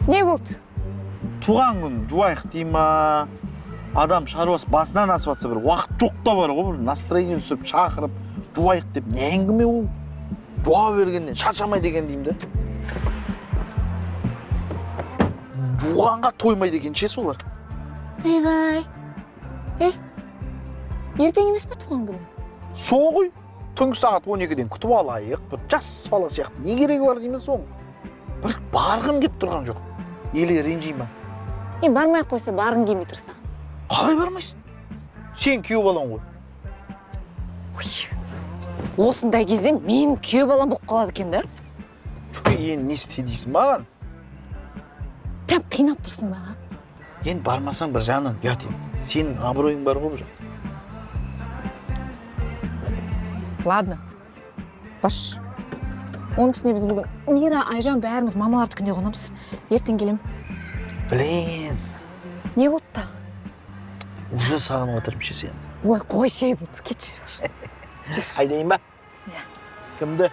Не болды? Туған күн жуайық дей ма? Адам шаруасы басынан асып жатса бір уақыт жоқ та бар ғой, бір настроение түсіріп шақырып жуайық деп не әңгіме ол? Жуа бергеннен шаршамайды екен деймін да. Жуғанға тоймайды екен ше солар. Ойбай. Ертең емес пе туған күні? Сол ғой. Түнгі сағат 12-ден күтіп алайық. Бір жас бала сияқты не керегі бар деймін соң. Бір барғым кеп тұрған жоқ. Еле ренжи ма? Бармай қойса барғың келмей тұрса. Қалай бармайсың? Сен күйеу балаң ғой. Осындай кезде мен күйеу балам болып қалады екен да? Енді не істе дейсің маған? Прям қинап тұрсың маған. Енді бармасаң бір жағынан ұят енді. Сенің абыройың бар ғой бұл жақта. Ладно. Баш. Оның үстіне біз бүгін Мира, Айжан бәріміз мамалардікінде қонамыз. Ертең келем. Блин. Не болды тағы? Уже сағынып отырмын ше сені. Ой, қой шей болды. Кетші бар. Айдайын ба? Иә. Кімді?